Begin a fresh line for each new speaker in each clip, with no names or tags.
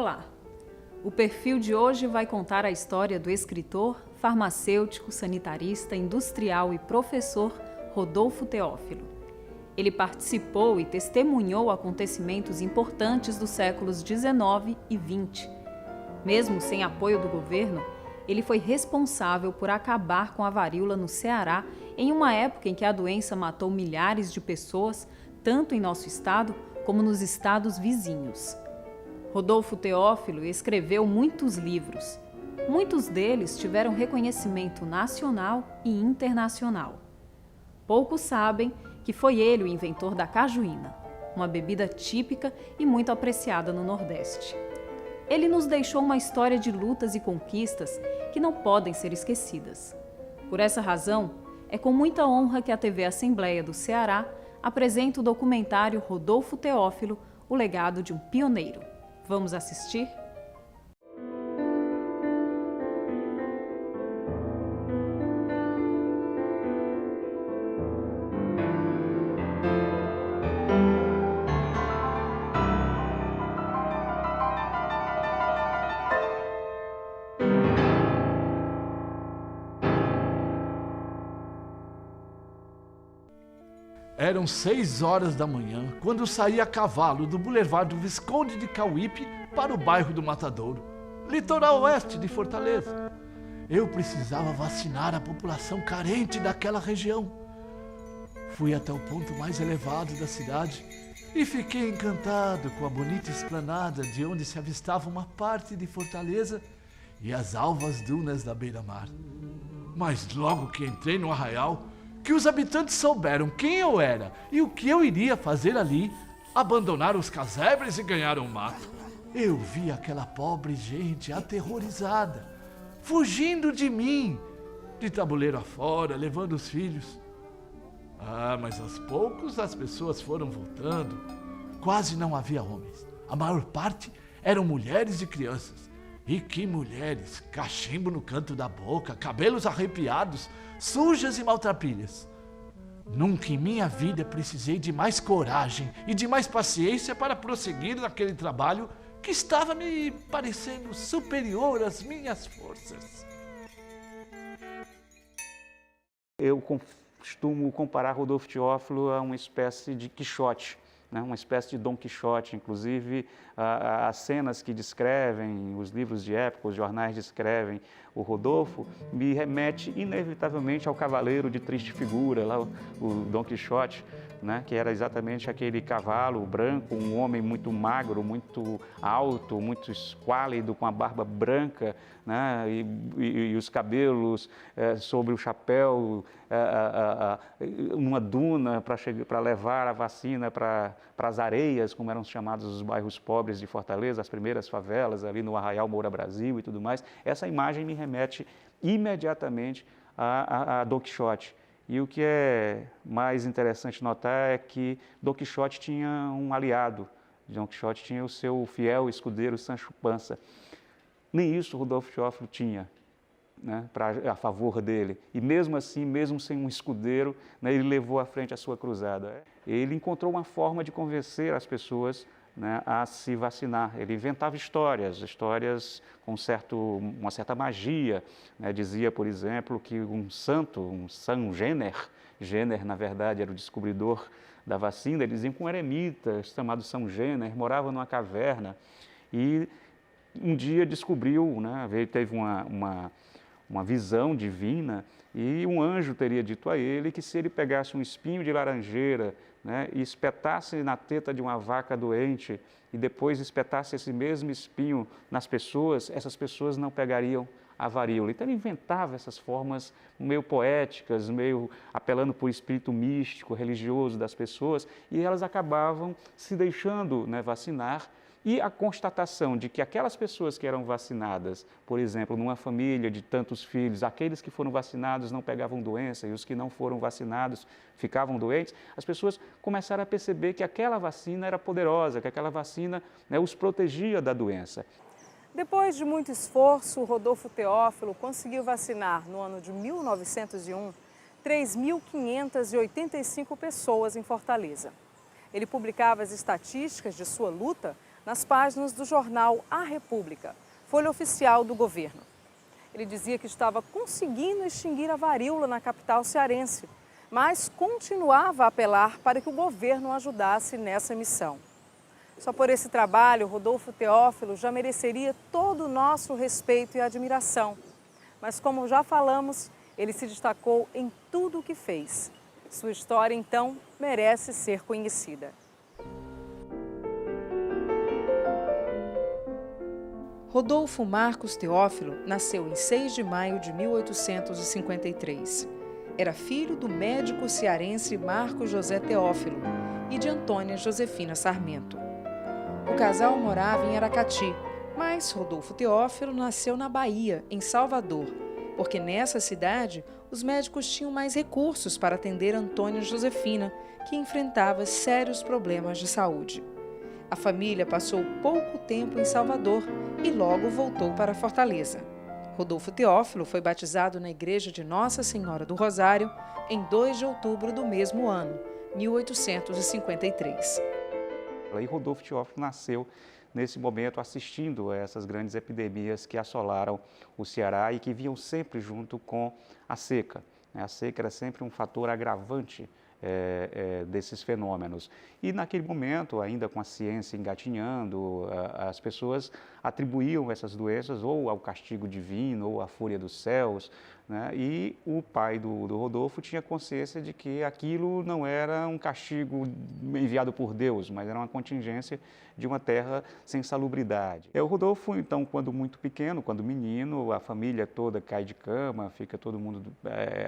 Olá! O perfil de hoje vai contar a história do escritor, farmacêutico, sanitarista, industrial e professor Rodolfo Teófilo. Ele participou e testemunhou acontecimentos importantes dos séculos XIX e XX. Mesmo sem apoio do governo, ele foi responsável por acabar com a varíola no Ceará em uma época em que a doença matou milhares de pessoas, tanto em nosso estado como nos estados vizinhos. Rodolfo Teófilo escreveu muitos livros. Muitos deles tiveram reconhecimento nacional e internacional. Poucos sabem que foi ele o inventor da cajuína, uma bebida típica e muito apreciada no Nordeste. Ele nos deixou uma história de lutas e conquistas que não podem ser esquecidas. Por essa razão, é com muita honra que a TV Assembleia do Ceará apresenta o documentário Rodolfo Teófilo, o legado de um pioneiro. Vamos assistir?
Eram 6 horas da manhã quando saí a cavalo do Boulevard do Visconde de Cauípe para o bairro do Matadouro, litoral oeste de Fortaleza. Eu precisava vacinar a população carente daquela região. Fui até o ponto mais elevado da cidade e fiquei encantado com a bonita esplanada de onde se avistava uma parte de Fortaleza e as alvas dunas da beira-mar. Mas logo que entrei no arraial, que os habitantes souberam quem eu era e o que eu iria fazer ali, abandonaram os casebres e ganharam o mato. Eu vi aquela pobre gente aterrorizada, fugindo de mim, de tabuleiro afora, levando os filhos. Mas aos poucos as pessoas foram voltando. Quase não havia homens. A maior parte eram mulheres e crianças. E que mulheres! Cachimbo no canto da boca, cabelos arrepiados, sujas e maltrapilhas. Nunca em minha vida precisei de mais coragem e de mais paciência para prosseguir naquele trabalho que estava me parecendo superior às minhas forças.
Eu costumo comparar Rodolfo Teófilo a uma espécie de Quixote, né? Uma espécie de Dom Quixote. Inclusive, as cenas que descrevem, os livros de época, os jornais descrevem o Rodolfo, me remete inevitavelmente ao cavaleiro de triste figura, lá o Dom Quixote, né? Que era exatamente aquele cavalo branco, um homem muito magro, muito alto, muito esquálido, com a barba branca, né? E os cabelos sobre o chapéu, numa duna para levar a vacina para as areias, como eram chamados os bairros pobres de Fortaleza, as primeiras favelas ali no Arraial Moura Brasil e tudo mais. Essa imagem me remete imediatamente a Dom Quixote. E o que é mais interessante notar é que Dom Quixote tinha um aliado. Dom Quixote tinha o seu fiel escudeiro Sancho Panza. Nem isso Rodolfo Teófilo tinha, né, a favor dele. E mesmo assim, mesmo sem um escudeiro, né, ele levou à frente a sua cruzada. Ele encontrou uma forma de convencer as pessoas, né, a se vacinar. Ele inventava histórias com uma certa magia, né? Dizia, por exemplo, que um santo, um São Jenner, na verdade, era o descobridor da vacina. Eles diziam que um eremita chamado São Jenner morava numa caverna e um dia descobriu, né, teve uma visão divina e um anjo teria dito a ele que se ele pegasse um espinho de laranjeira, né, e espetasse na teta de uma vaca doente e depois espetasse esse mesmo espinho nas pessoas, essas pessoas não pegariam a varíola. Então ele inventava essas formas meio poéticas, meio apelando por espírito místico, religioso das pessoas, e elas acabavam se deixando, né, vacinar. E a constatação de que aquelas pessoas que eram vacinadas, por exemplo, numa família de tantos filhos, aqueles que foram vacinados não pegavam doença e os que não foram vacinados ficavam doentes, as pessoas começaram a perceber que aquela vacina era poderosa, que aquela vacina, né, os protegia da doença.
Depois de muito esforço, Rodolfo Teófilo conseguiu vacinar, no ano de 1901, 3.585 pessoas em Fortaleza. Ele publicava as estatísticas de sua luta nas páginas do jornal A República, folha oficial do governo. Ele dizia que estava conseguindo extinguir a varíola na capital cearense, mas continuava a apelar para que o governo ajudasse nessa missão. Só por esse trabalho, Rodolfo Teófilo já mereceria todo o nosso respeito e admiração. Mas como já falamos, ele se destacou em tudo o que fez. Sua história, então, merece ser conhecida. Rodolfo Marcos Teófilo nasceu em 6 de maio de 1853. Era filho do médico cearense Marcos José Teófilo e de Antônia Josefina Sarmento. O casal morava em Aracati, mas Rodolfo Teófilo nasceu na Bahia, em Salvador, porque nessa cidade os médicos tinham mais recursos para atender Antônia Josefina, que enfrentava sérios problemas de saúde. A família passou pouco tempo em Salvador e logo voltou para Fortaleza. Rodolfo Teófilo foi batizado na igreja de Nossa Senhora do Rosário em 2 de outubro do mesmo ano, 1853.
E Rodolfo Teófilo nasceu nesse momento assistindo a essas grandes epidemias que assolaram o Ceará e que vinham sempre junto com a seca. A seca era sempre um fator agravante desses fenômenos. E naquele momento, ainda com a ciência engatinhando, as pessoas atribuíam essas doenças ou ao castigo divino ou à fúria dos céus, né? E o pai do Rodolfo tinha consciência de que aquilo não era um castigo enviado por Deus, mas era uma contingência de uma terra sem salubridade. O Rodolfo, então, quando muito pequeno, quando menino, a família toda cai de cama, fica todo mundo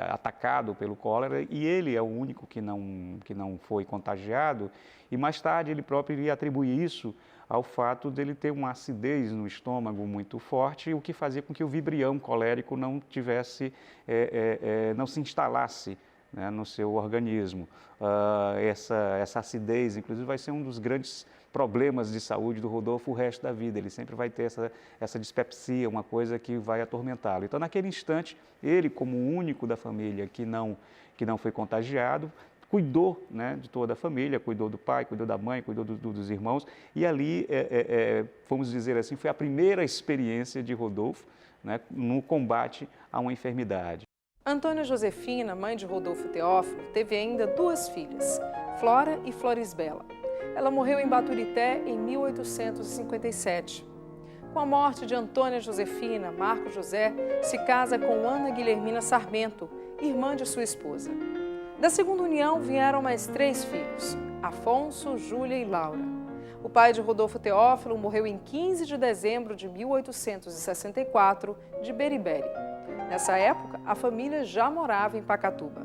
atacado pelo cólera e ele é o único que não foi contagiado e mais tarde ele próprio iria atribuir isso ao fato dele ter uma acidez no estômago muito forte, o que fazia com que o vibrião colérico não se instalasse, né, no seu organismo. Essa acidez, inclusive, vai ser um dos grandes problemas de saúde do Rodolfo o resto da vida. Ele sempre vai ter essa dispepsia, uma coisa que vai atormentá-lo. Então, naquele instante, ele, como o único da família que não foi contagiado, cuidou, né, de toda a família, cuidou do pai, cuidou da mãe, cuidou dos irmãos, e ali, vamos dizer assim, foi a primeira experiência de Rodolfo, né, no combate a uma enfermidade.
Antônia Josefina, mãe de Rodolfo Teófilo, teve ainda 2 filhas, Flora e Florisbela. Ela morreu em Baturité em 1857. Com a morte de Antônia Josefina, Marcos José se casa com Ana Guilhermina Sarmento, irmã de sua esposa. Da segunda união vieram mais 3 filhos, Afonso, Júlia e Laura. O pai de Rodolfo Teófilo morreu em 15 de dezembro de 1864, de Beriberi. Nessa época, a família já morava em Pacatuba.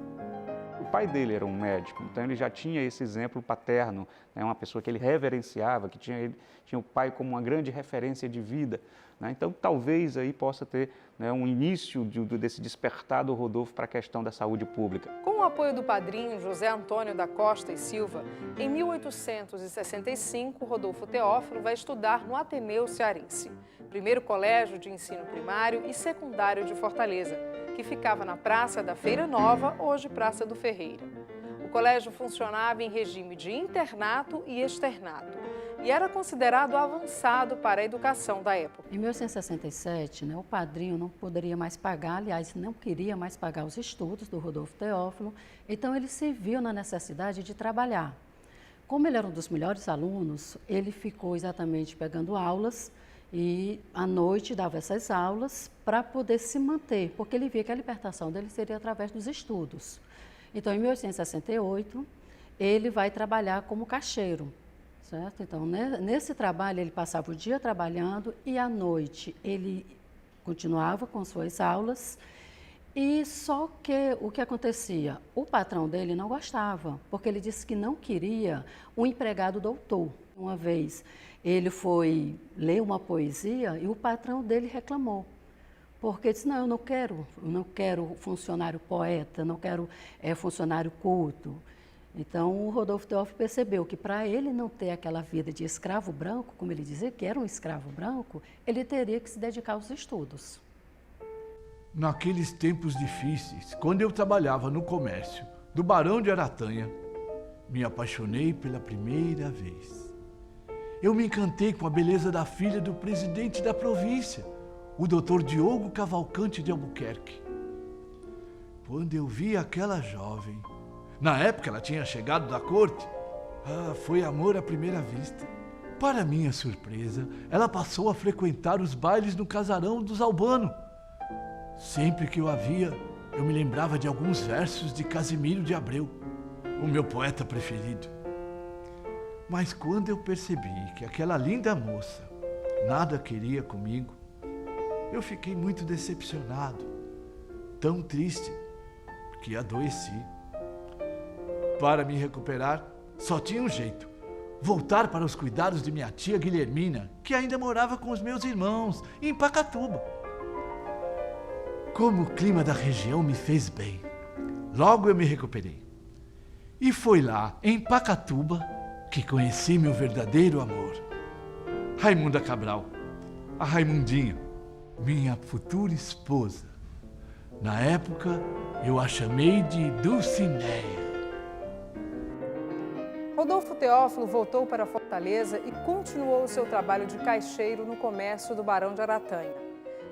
O pai dele era um médico, então ele já tinha esse exemplo paterno, né, uma pessoa que ele reverenciava, que tinha o pai como uma grande referência de vida. Né? Então, talvez aí possa ter, né, um início desse despertar do Rodolfo para a questão da saúde pública.
Com o apoio do padrinho José Antônio da Costa e Silva, em 1865, Rodolfo Teófilo vai estudar no Ateneu Cearense, primeiro colégio de ensino primário e secundário de Fortaleza, que ficava na Praça da Feira Nova, hoje Praça do Ferreira. O colégio funcionava em regime de internato e externato e era considerado avançado para a educação da época.
Em 1867, o padrinho não poderia mais pagar, aliás, não queria mais pagar os estudos do Rodolfo Teófilo, então ele se viu na necessidade de trabalhar. Como ele era um dos melhores alunos, ele ficou exatamente pegando aulas e à noite dava essas aulas para poder se manter, porque ele via que a libertação dele seria através dos estudos. Então, em 1868, ele vai trabalhar como caixeiro, certo? Então, nesse trabalho, ele passava o dia trabalhando e à noite ele continuava com suas aulas. E só que o que acontecia? O patrão dele não gostava, porque ele disse que não queria um empregado doutor. Uma vez ele foi ler uma poesia e o patrão dele reclamou. Porque disse, não, eu não quero funcionário poeta, não quero funcionário culto. Então, o Rodolfo Teófilo percebeu que para ele não ter aquela vida de escravo branco, como ele dizia que era um escravo branco, ele teria que se dedicar aos estudos.
Naqueles tempos difíceis, quando eu trabalhava no comércio do Barão de Aratanha, me apaixonei pela primeira vez. eu me encantei com a beleza da filha do presidente da província, o Dr. Diogo Cavalcante de Albuquerque. Quando eu vi aquela jovem, na época ela tinha chegado da corte, foi amor à primeira vista. Para minha surpresa, ela passou a frequentar os bailes no casarão dos Albano. Sempre que eu a via, eu me lembrava de alguns versos de Casimiro de Abreu, o meu poeta preferido. Mas quando eu percebi que aquela linda moça nada queria comigo, eu fiquei muito decepcionado, tão triste, que adoeci. Para me recuperar, só tinha um jeito: voltar para os cuidados de minha tia Guilhermina, que ainda morava com os meus irmãos, em Pacatuba. Como o clima da região me fez bem, logo eu me recuperei. E foi lá, em Pacatuba, que conheci meu verdadeiro amor, Raimunda Cabral, a Raimundinha, minha futura esposa. Na época, eu a chamei de Dulcineia.
Rodolfo Teófilo voltou para Fortaleza e continuou o seu trabalho de caixeiro no comércio do Barão de Aratanha.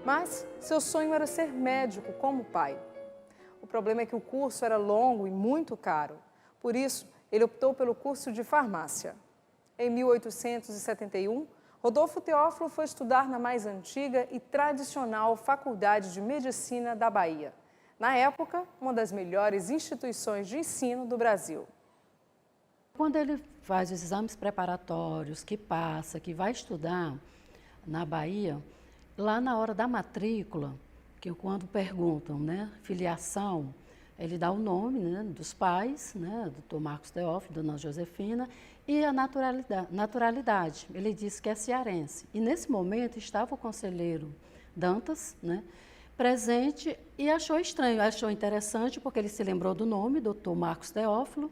Mas seu sonho era ser médico como o pai. O problema é que o curso era longo e muito caro. Por isso, ele optou pelo curso de farmácia. Em 1871, Rodolfo Teófilo foi estudar na mais antiga e tradicional Faculdade de Medicina da Bahia. Na época, uma das melhores instituições de ensino do Brasil.
Quando ele faz os exames preparatórios, que passa, que vai estudar na Bahia, lá na hora da matrícula, que quando perguntam, né, filiação, ele dá o nome, né, dos pais, né, Dr. Marcos Teófilo, Dona Josefina, e a naturalidade. Ele disse que é cearense. E nesse momento estava o conselheiro Dantas, né, presente, e achou estranho, achou interessante, porque ele se lembrou do nome, Dr. Marcos Teófilo,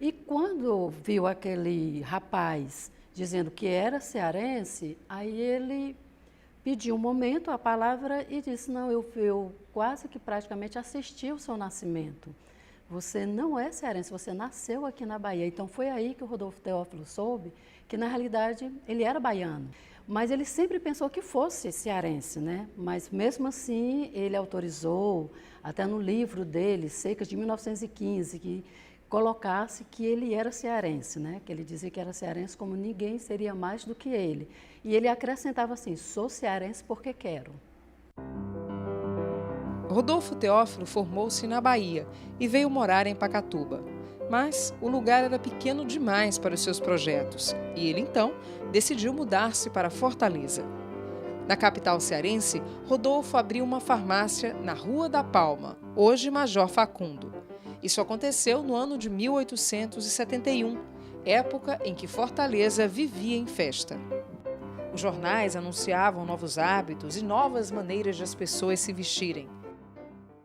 e quando viu aquele rapaz dizendo que era cearense, aí ele pediu um momento a palavra e disse: não, eu quase que praticamente assisti o seu nascimento. Você não é cearense, você nasceu aqui na Bahia. Então foi aí que o Rodolfo Teófilo soube que na realidade ele era baiano. Mas ele sempre pensou que fosse cearense, né? Mas mesmo assim ele autorizou, até no livro dele, Secas de 1915, que colocasse que ele era cearense, né? Que ele dizia que era cearense como ninguém seria mais do que ele. E ele acrescentava assim: sou cearense porque quero.
Rodolfo Teófilo formou-se na Bahia e veio morar em Pacatuba. Mas o lugar era pequeno demais para os seus projetos e ele então decidiu mudar-se para Fortaleza. Na capital cearense, Rodolfo abriu uma farmácia na Rua da Palma, hoje Major Facundo. Isso aconteceu no ano de 1871, época em que Fortaleza vivia em festa. Os jornais anunciavam novos hábitos e novas maneiras de as pessoas se vestirem.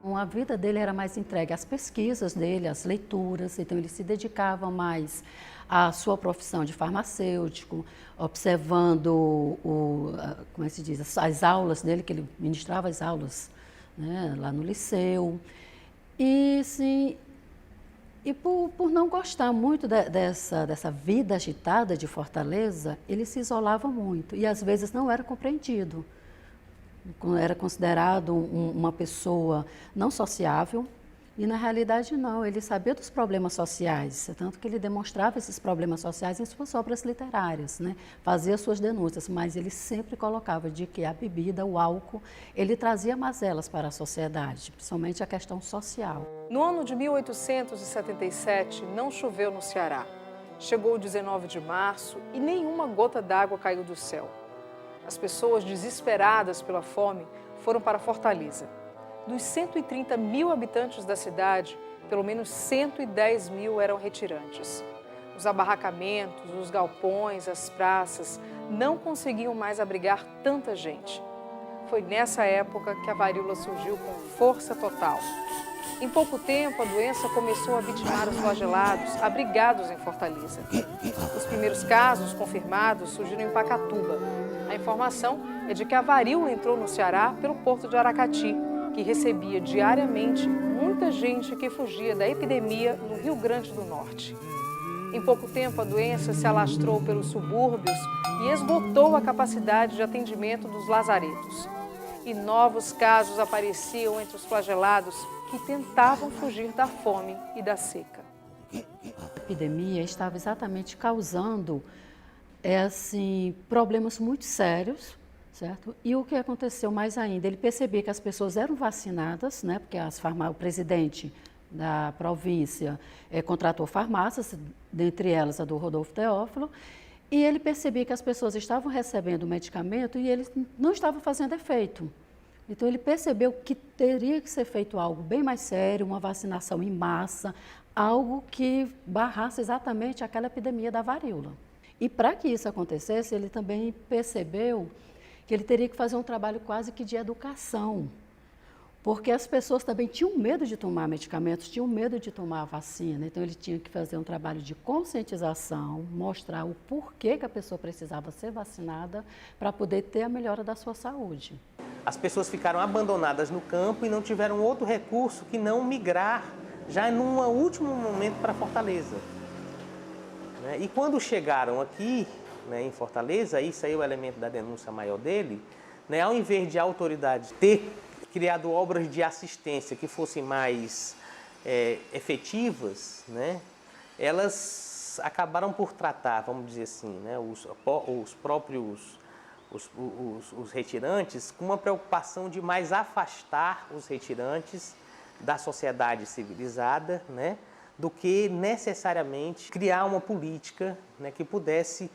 A vida dele era mais entregue às pesquisas dele, às leituras, então ele se dedicava mais à sua profissão de farmacêutico, observando como é que se diz, as aulas dele, que ele ministrava as aulas, né, lá no liceu. E, sim, e por não gostar muito dessa vida agitada de Fortaleza, ele se isolava muito e às vezes não era compreendido. Era considerado uma pessoa não sociável e na realidade não, ele sabia dos problemas sociais, tanto que ele demonstrava esses problemas sociais em suas obras literárias, né? Fazia suas denúncias, mas ele sempre colocava de que a bebida, o álcool, ele trazia mazelas para a sociedade, principalmente a questão social.
No ano de 1877, não choveu no Ceará. Chegou o 19 de março e nenhuma gota d'água caiu do céu. As pessoas, desesperadas pela fome, foram para Fortaleza. Dos 130 mil habitantes da cidade, pelo menos 110 mil eram retirantes. Os abarracamentos, os galpões, as praças não conseguiam mais abrigar tanta gente. Foi nessa época que a varíola surgiu com força total. Em pouco tempo, a doença começou a vitimar os flagelados, abrigados em Fortaleza. Os primeiros casos confirmados surgiram em Pacatuba. A informação é de que a varíola entrou no Ceará pelo porto de Aracati, que recebia diariamente muita gente que fugia da epidemia no Rio Grande do Norte. Em pouco tempo, a doença se alastrou pelos subúrbios e esgotou a capacidade de atendimento dos lazaretos. E novos casos apareciam entre os flagelados que tentavam fugir da fome e da seca.
A epidemia estava exatamente causando problemas muito sérios, certo? E o que aconteceu mais ainda, ele percebia que as pessoas eram vacinadas, né? Porque o presidente da província contratou farmácias, dentre elas a do Rodolfo Teófilo, e ele percebia que as pessoas estavam recebendo o medicamento e ele não estava fazendo efeito. Então ele percebeu que teria que ser feito algo bem mais sério, uma vacinação em massa, algo que barrasse exatamente aquela epidemia da varíola. E para que isso acontecesse, ele também percebeu que ele teria que fazer um trabalho quase que de educação, porque as pessoas também tinham medo de tomar medicamentos, tinham medo de tomar a vacina. Então ele tinha que fazer um trabalho de conscientização, mostrar o porquê que a pessoa precisava ser vacinada para poder ter a melhora da sua saúde.
As pessoas ficaram abandonadas no campo e não tiveram outro recurso que não migrar já num último momento para Fortaleza. E quando chegaram aqui, em Fortaleza, isso aí é o elemento da denúncia maior dele, ao invés de a autoridade ter criado obras de assistência que fossem mais efetivas, elas acabaram por tratar, vamos dizer assim, os próprios os retirantes com uma preocupação de mais afastar os retirantes da sociedade civilizada, do que necessariamente criar uma política que pudesse,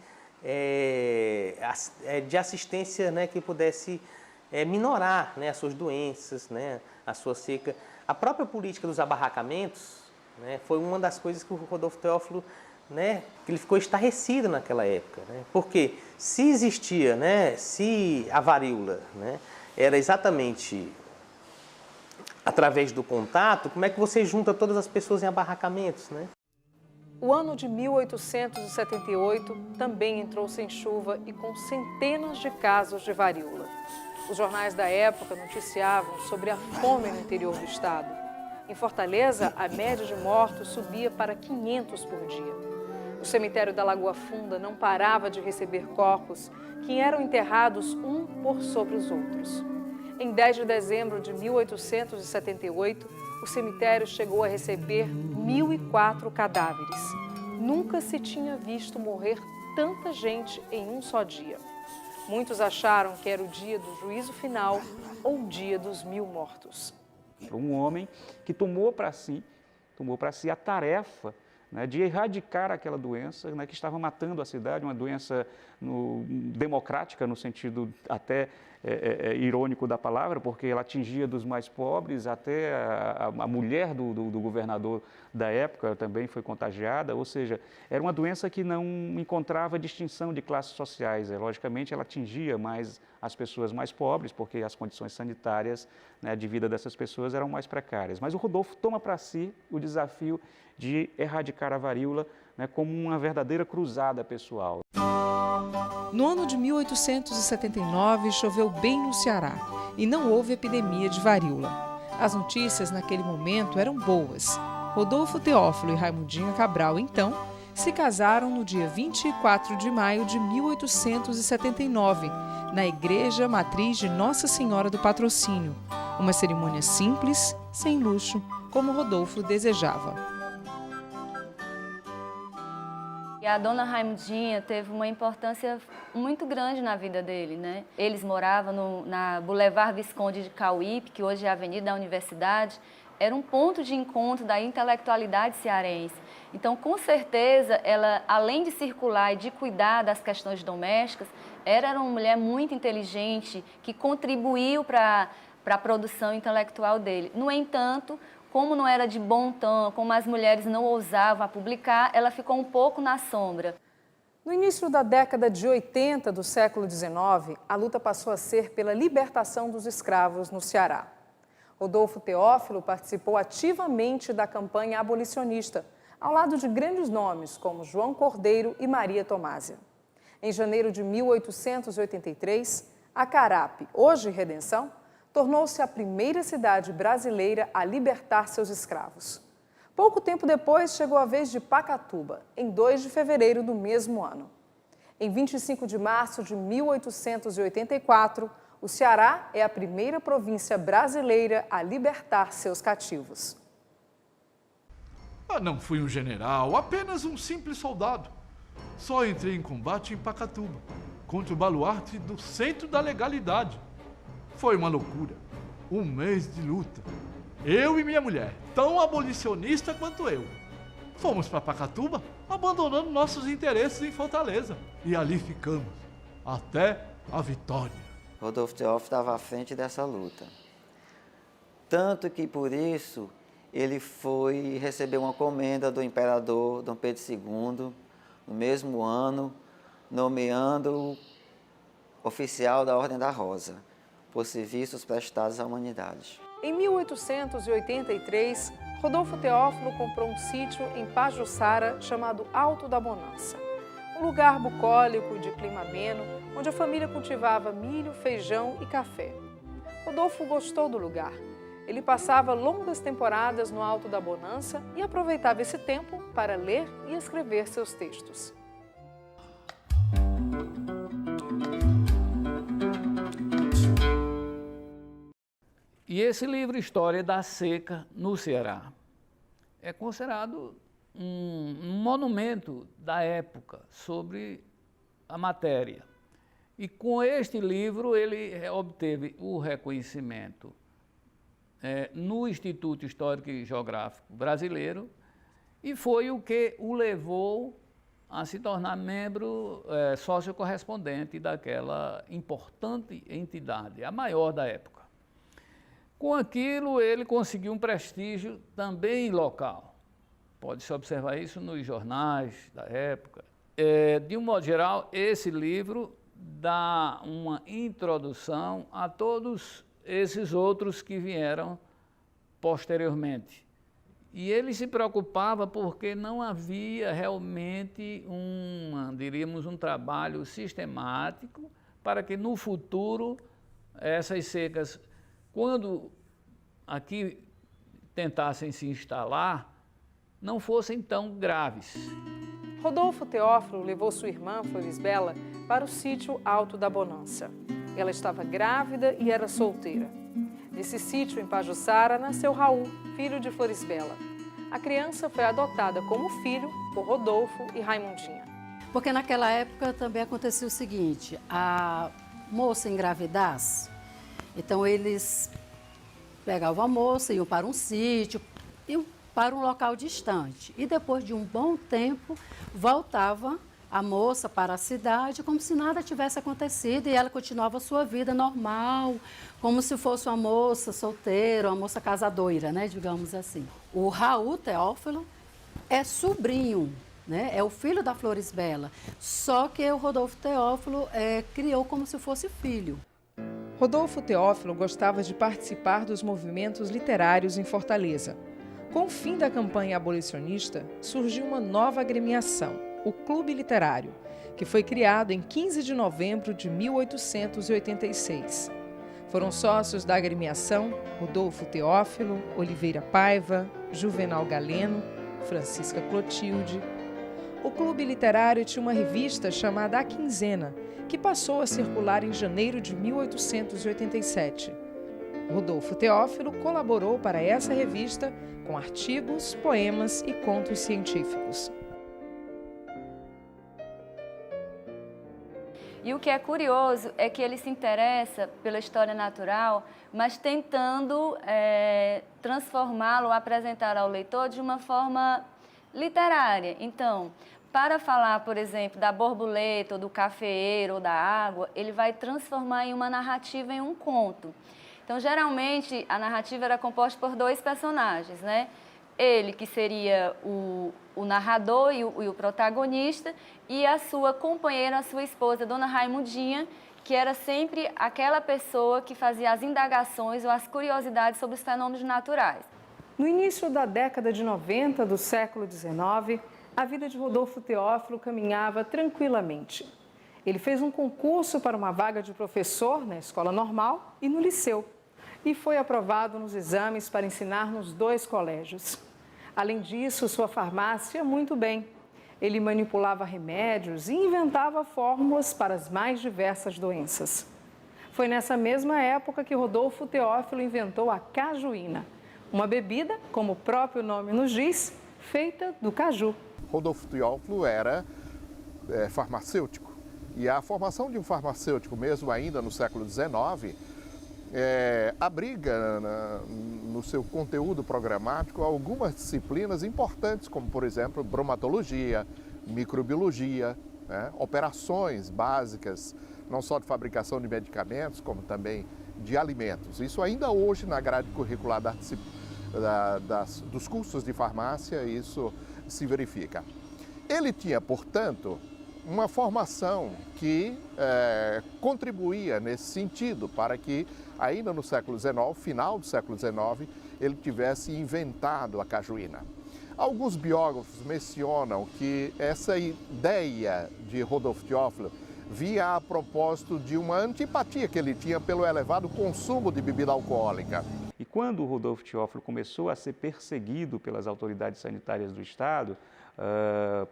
de assistência, que pudesse minorar as suas doenças, a sua seca. A própria política dos abarracamentos foi uma das coisas que o Rodolfo Teófilo, que ele ficou estarrecido naquela época. Porque se existia, se a varíola era exatamente através do contato, como é que você junta todas as pessoas em abarracamentos,
O ano de 1878 também entrou sem chuva e com centenas de casos de varíola. Os jornais da época noticiavam sobre a fome no interior do estado. Em Fortaleza, a média de mortos subia para 500 por dia. O cemitério da Lagoa Funda não parava de receber corpos que eram enterrados um por sobre os outros. Em 10 de dezembro de 1878, o cemitério chegou a receber 1.004 cadáveres. Nunca se tinha visto morrer tanta gente em um só dia. Muitos acharam que era o dia do juízo final ou o dia dos 1000 mortos.
Um homem que tomou para si a tarefa de erradicar aquela doença que estava matando a cidade, uma doença democrática no sentido até irônico da palavra, porque ela atingia dos mais pobres, até a mulher do governador da época também foi contagiada, ou seja, era uma doença que não encontrava distinção de classes sociais. Logicamente, ela atingia mais as pessoas mais pobres, porque as condições sanitárias de vida dessas pessoas eram mais precárias. Mas o Rodolfo toma para si o desafio de erradicar a varíola como uma verdadeira cruzada pessoal.
No ano de 1879, choveu bem no Ceará e não houve epidemia de varíola. As notícias naquele momento eram boas. Rodolfo Teófilo e Raimundinha Cabral, então, se casaram no dia 24 de maio de 1879, na Igreja Matriz de Nossa Senhora do Patrocínio. Uma cerimônia simples, sem luxo, como Rodolfo desejava.
E a dona Raimundinha teve uma importância muito grande na vida dele, Eles moravam na Boulevard Visconde de Cauípe, que hoje é a Avenida da Universidade. Era um ponto de encontro da intelectualidade cearense. Então, com certeza, ela, além de circular e de cuidar das questões domésticas, era uma mulher muito inteligente, que contribuiu para a produção intelectual dele. No entanto, como não era de bom tom, como as mulheres não ousavam publicar, ela ficou um pouco na sombra.
No início da década de 80 do século XIX, a luta passou a ser pela libertação dos escravos no Ceará. Rodolfo Teófilo participou ativamente da campanha abolicionista, ao lado de grandes nomes como João Cordeiro e Maria Tomásia. Em janeiro de 1883, Acarape, hoje Redenção, tornou-se a primeira cidade brasileira a libertar seus escravos. Pouco tempo depois, chegou a vez de Pacatuba, em 2 de fevereiro do mesmo ano. Em 25 de março de 1884, o Ceará é a primeira província brasileira a libertar seus cativos.
Não fui um general, apenas um simples soldado. Só entrei em combate em Pacatuba, contra o baluarte do centro da legalidade. Foi uma loucura, um mês de luta. Eu e minha mulher, tão abolicionista quanto eu. Fomos para Pacatuba, abandonando nossos interesses em Fortaleza. E ali ficamos, até a vitória.
Rodolfo Teófilo estava à frente dessa luta. Tanto que, por isso, ele foi receber uma comenda do imperador Dom Pedro II, no mesmo ano, nomeando-o oficial da Ordem da Rosa, por serviços prestados à humanidade.
Em 1883, Rodolfo Teófilo comprou um sítio em Pajuçara chamado Alto da Bonança. Um lugar bucólico, de clima ameno, onde a família cultivava milho, feijão e café. Rodolfo gostou do lugar. Ele passava longas temporadas no Alto da Bonança e aproveitava esse tempo para ler e escrever seus textos.
E esse livro, História da Seca no Ceará, é considerado um monumento da época sobre a matéria. E com este livro ele obteve o reconhecimento no Instituto Histórico e Geográfico Brasileiro e foi o que o levou a se tornar membro sócio-correspondente daquela importante entidade, a maior da época. Com aquilo ele conseguiu um prestígio também local. Pode-se observar isso nos jornais da época. De um modo geral, esse livro dá uma introdução a todos esses outros que vieram posteriormente. E ele se preocupava porque não havia realmente diríamos, um trabalho sistemático para que no futuro essas secas, quando aqui tentassem se instalar, não fossem tão graves.
Rodolfo Teófilo levou sua irmã, Florisbela, para o sítio Alto da Bonança. Ela estava grávida e era solteira. Nesse sítio, em Pajuçara, nasceu Raul, filho de Florisbela. A criança foi adotada como filho por Rodolfo e Raimundinha.
Porque naquela época também acontecia o seguinte, a moça engravidasse, então eles pegavam a moça, iam para um sítio, iam para um local distante. E depois de um bom tempo, voltava a moça para a cidade como se nada tivesse acontecido e ela continuava a sua vida normal, como se fosse uma moça solteira, uma moça casadoira, né, digamos assim. O Raul Teófilo é sobrinho, né, é o filho da Florisbela, só que o Rodolfo Teófilo criou como se fosse filho.
Rodolfo Teófilo gostava de participar dos movimentos literários em Fortaleza. Com o fim da campanha abolicionista, surgiu uma nova agremiação, o Clube Literário, que foi criado em 15 de novembro de 1886. Foram sócios da agremiação Rodolfo Teófilo, Oliveira Paiva, Juvenal Galeno, Francisca Clotilde. O Clube Literário tinha uma revista chamada A Quinzena, que passou a circular em janeiro de 1887. Rodolfo Teófilo colaborou para essa revista com artigos, poemas e contos científicos.
E o que é curioso é que ele se interessa pela história natural, mas tentando transformá-lo, apresentar ao leitor de uma forma literária. Então, para falar, por exemplo, da borboleta, ou do cafeeiro, ou da água, ele vai transformar em uma narrativa em um conto. Então, geralmente, a narrativa era composta por 2 personagens, né? Ele, que seria o narrador e o protagonista, e a sua companheira, a sua esposa, Dona Raimundinha, que era sempre aquela pessoa que fazia as indagações ou as curiosidades sobre os fenômenos naturais.
No início da década de 90 do século XIX, a vida de Rodolfo Teófilo caminhava tranquilamente. Ele fez um concurso para uma vaga de professor na escola normal e no liceu, e foi aprovado nos exames para ensinar nos 2 colégios. Além disso, sua farmácia ia muito bem. Ele manipulava remédios e inventava fórmulas para as mais diversas doenças. Foi nessa mesma época que Rodolfo Teófilo inventou a cajuína, uma bebida, como o próprio nome nos diz, feita do caju.
Rodolfo Teófilo era farmacêutico. E a formação de um farmacêutico, mesmo ainda no século XIX, abriga no seu conteúdo programático algumas disciplinas importantes, como, por exemplo, bromatologia, microbiologia, né? Operações básicas, não só de fabricação de medicamentos, como também de alimentos. Isso ainda hoje na grade curricular dos cursos de farmácia, isso se verifica. Ele tinha, portanto, uma formação que contribuía nesse sentido para que, ainda no século XIX, final do século XIX, ele tivesse inventado a cajuína. Alguns biógrafos mencionam que essa ideia de Rodolfo Teófilo via a propósito de uma antipatia que ele tinha pelo elevado consumo de bebida alcoólica.
E quando o Rodolfo Teófilo começou a ser perseguido pelas autoridades sanitárias do Estado,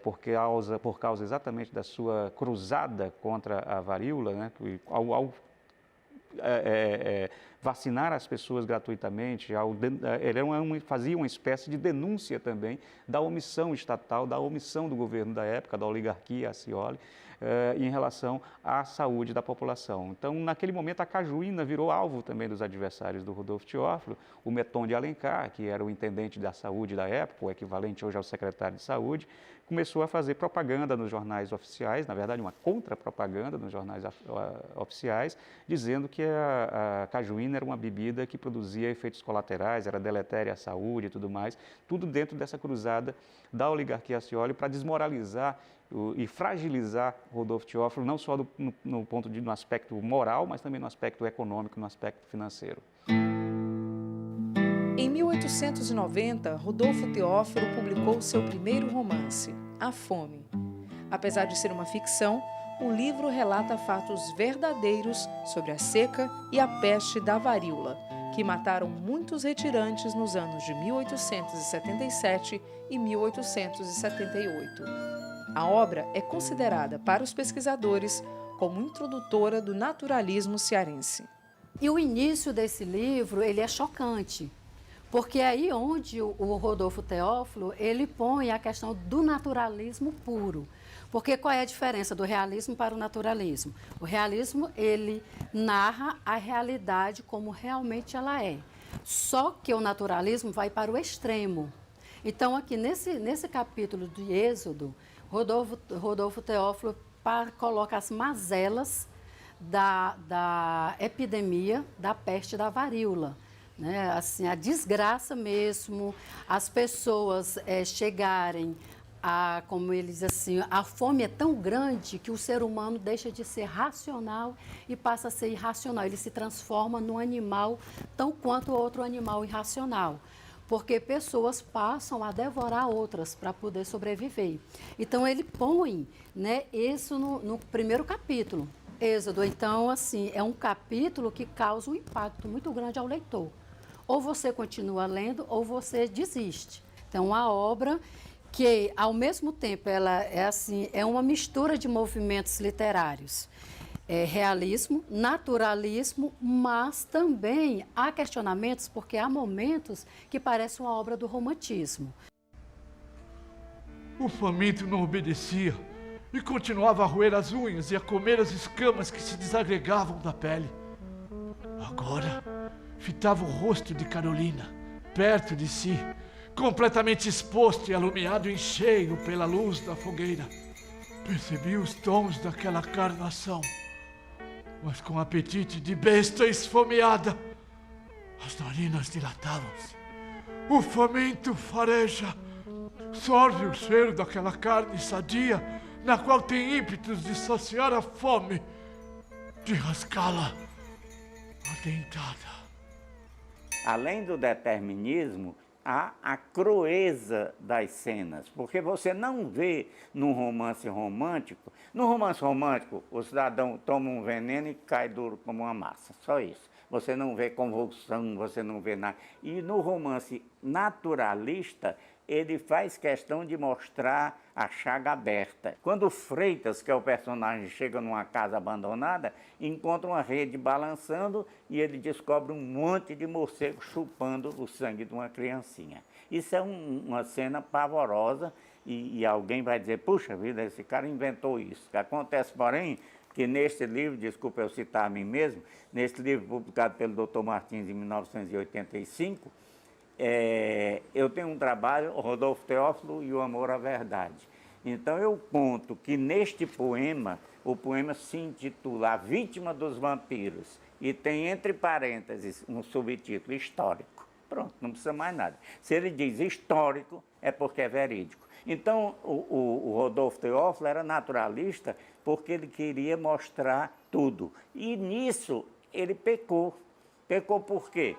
por causa exatamente da sua cruzada contra a varíola, né, ao vacinar as pessoas gratuitamente, ele fazia uma espécie de denúncia também da omissão estatal, da omissão do governo da época, da oligarquia Accioli, em relação à saúde da população. Então, naquele momento, a cajuína virou alvo também dos adversários do Rodolfo Teófilo. O Meton de Alencar, que era o intendente da saúde da época, o equivalente hoje ao secretário de saúde, começou a fazer propaganda nos jornais oficiais, na verdade uma contra-propaganda nos jornais oficiais, dizendo que a cajuína era uma bebida que produzia efeitos colaterais, era deletéria à saúde e tudo mais, tudo dentro dessa cruzada da oligarquia Accioli para desmoralizar e fragilizar Rodolfo Teófilo, não só no aspecto moral, mas também no aspecto econômico, no aspecto financeiro.
Em 1890, Rodolfo Teófilo publicou seu primeiro romance, A Fome. Apesar de ser uma ficção, o livro relata fatos verdadeiros sobre a seca e a peste da varíola, que mataram muitos retirantes nos anos de 1877 e 1878. A obra é considerada, para os pesquisadores, como introdutora do naturalismo cearense.
E o início desse livro, ele é chocante, porque é aí onde o Rodolfo Teófilo, ele põe a questão do naturalismo puro. Porque qual é a diferença do realismo para o naturalismo? O realismo, ele narra a realidade como realmente ela é. Só que o naturalismo vai para o extremo. Então, aqui nesse capítulo de Êxodo, Rodolfo Teófilo coloca as mazelas da epidemia da peste da varíola. Né? Assim, a desgraça mesmo, as pessoas chegarem a, como ele diz assim, a fome é tão grande que o ser humano deixa de ser racional e passa a ser irracional. Ele se transforma num animal tão quanto outro animal irracional. Porque pessoas passam a devorar outras para poder sobreviver. Então, ele põe, né, isso no primeiro capítulo, Êxodo. Então, assim, é um capítulo que causa um impacto muito grande ao leitor. Ou você continua lendo, ou você desiste. Então, uma obra que, ao mesmo tempo, ela é uma mistura de movimentos literários. Realismo, naturalismo, mas também há questionamentos, porque há momentos que parece uma obra do romantismo.
O faminto não obedecia e continuava a roer as unhas e a comer as escamas que se desagregavam da pele. Agora, fitava o rosto de Carolina, perto de si, completamente exposto e alumiado em cheio pela luz da fogueira. Percebi os tons daquela carnação, mas com apetite de besta esfomeada. As narinas dilatavam-se. O faminto fareja. Sorve o cheiro daquela carne sadia, na qual tem ímpetos de saciar a fome, de rascá-la a dentada.
Além do determinismo, há a crueza das cenas, porque você não vê num romance romântico. No romance romântico, o cidadão toma um veneno e cai duro como uma massa, só isso. você não vê convulsão, você não vê nada. E no romance naturalista, ele faz questão de mostrar a chaga aberta. Quando o Freitas, que é o personagem, chega numa casa abandonada, encontra uma rede balançando e ele descobre um monte de morcegos chupando o sangue de uma criancinha. Isso é uma cena pavorosa e alguém vai dizer, puxa vida, esse cara inventou isso. Acontece, porém, que neste livro, desculpa eu citar a mim mesmo, neste livro publicado pelo Dr. Martins em 1985, eu tenho um trabalho, Rodolfo Teófilo e o Amor à Verdade. Então eu conto que neste poema, o poema se intitula A Vítima dos Vampiros e tem entre parênteses um subtítulo histórico. Pronto, não precisa mais nada. Se ele diz histórico, é porque é verídico. Então o Rodolfo Teófilo era naturalista porque ele queria mostrar tudo. E nisso ele pecou. Pecou por quê?